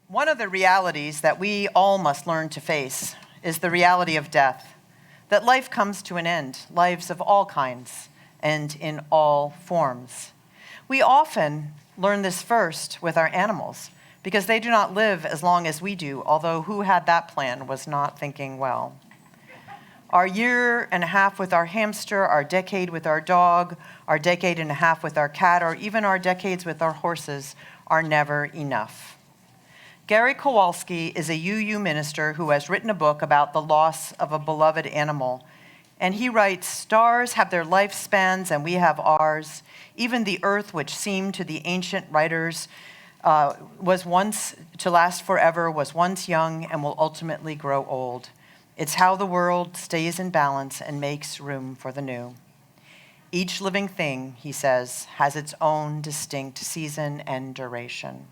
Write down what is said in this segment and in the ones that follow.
One of the realities that we all must learn to face is the reality of death, that life comes to an end, lives of all kinds and in all forms. We often learn this first with our animals because they do not live as long as we do, although who had that plan was not thinking well. Our year and a half with our hamster, our decade with our dog, our decade and a half with our cat, or even our decades with our horses are never enough. Gary Kowalski is a UU minister who has written a book about the loss of a beloved animal. And he writes, "Stars have their lifespans and we have ours. Even the earth, which seemed to the ancient writers was once to last forever, was once young and will ultimately grow old. It's how the world stays in balance and makes room for the new. Each living thing," he says, "has its own distinct season and duration."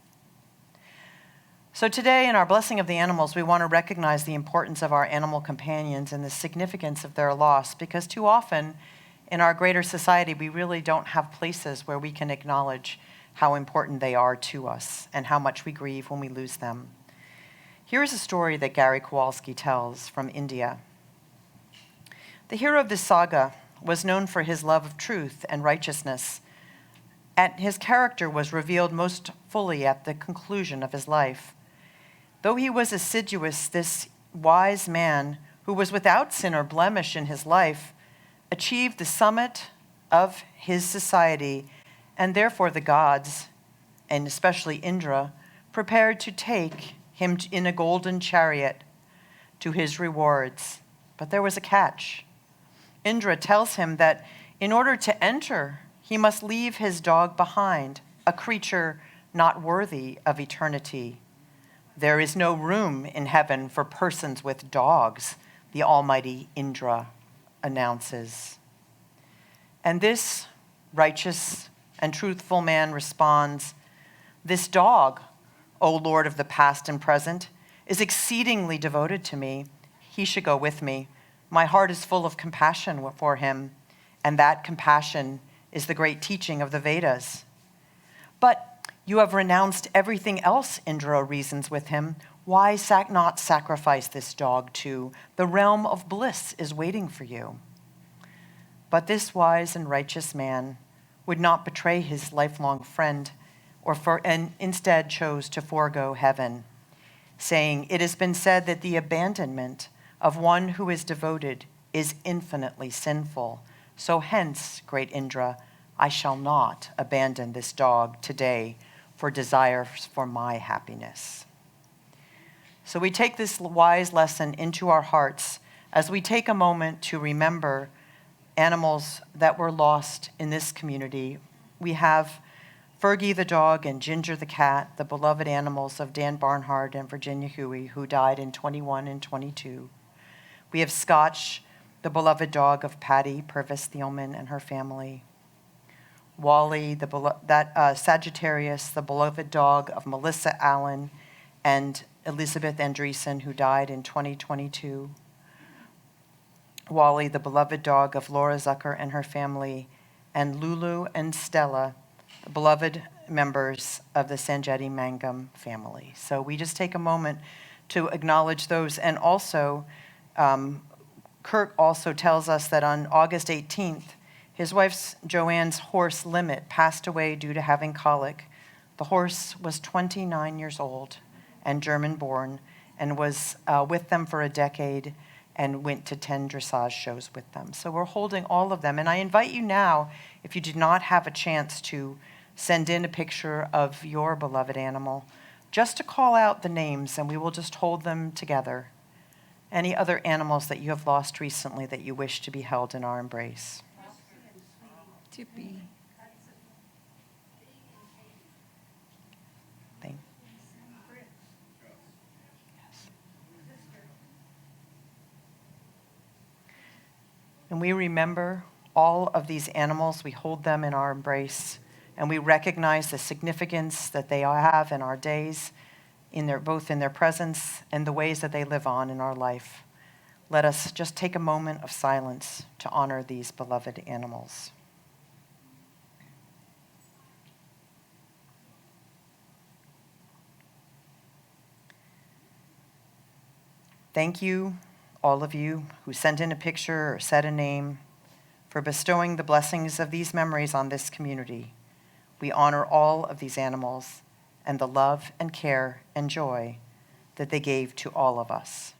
So today, in our Blessing of the Animals, we want to recognize the importance of our animal companions and the significance of their loss, because too often in our greater society, we really don't have places where we can acknowledge how important they are to us and how much we grieve when we lose them. Here is a story that Gary Kowalski tells from India. The hero of this saga was known for his love of truth and righteousness, and his character was revealed most fully at the conclusion of his life. Though he was assiduous, this wise man, who was without sin or blemish in his life, achieved the summit of his society, and therefore the gods, and especially Indra, prepared to take him in a golden chariot to his rewards. But there was a catch. Indra tells him that in order to enter, he must leave his dog behind, a creature not worthy of eternity. "There is no room in heaven for persons with dogs," the almighty Indra announces. And this righteous and truthful man responds, "This dog, O Lord of the past and present, is exceedingly devoted to me. He should go with me. My heart is full of compassion for him, and that compassion is the great teaching of the Vedas." "But you have renounced everything else," Indra reasons with him. "Why not sacrifice this dog too? The realm of bliss is waiting for you." But this wise and righteous man would not betray his lifelong friend, and instead chose to forego heaven, saying, "It has been said that the abandonment of one who is devoted is infinitely sinful. So hence, great Indra, I shall not abandon this dog today for desires for my happiness." So we take this wise lesson into our hearts as we take a moment to remember animals that were lost in this community. We have Fergie the dog and Ginger the cat, the beloved animals of Dan Barnhart and Virginia Huey, who died in 21 and 22. We have Scotch, the beloved dog of Patty Purvis Thielman and her family. Wally, Sagittarius, the beloved dog of Melissa Allen and Elizabeth Andreessen, who died in 2022. Wally, the beloved dog of Laura Zucker and her family, and Lulu and Stella, the beloved members of the Sanjetti Mangum family. So we just take a moment to acknowledge those. And also, Kurt also tells us that on August 18th, his wife's Joanne's horse Limit passed away due to having colic. The horse was 29 years old and German-born and was with them for a decade and went to 10 dressage shows with them. So we're holding all of them. And I invite you now, if you did not have a chance to send in a picture of your beloved animal, just to call out the names and we will just hold them together. Any other animals that you have lost recently that you wish to be held in our embrace? Tippy. And we remember all of these animals, we hold them in our embrace, and we recognize the significance that they have in our days, both in their presence and the ways that they live on in our life. Let us just take a moment of silence to honor these beloved animals. Thank you, all of you who sent in a picture or said a name, for bestowing the blessings of these memories on this community. We honor all of these animals and the love and care and joy that they gave to all of us.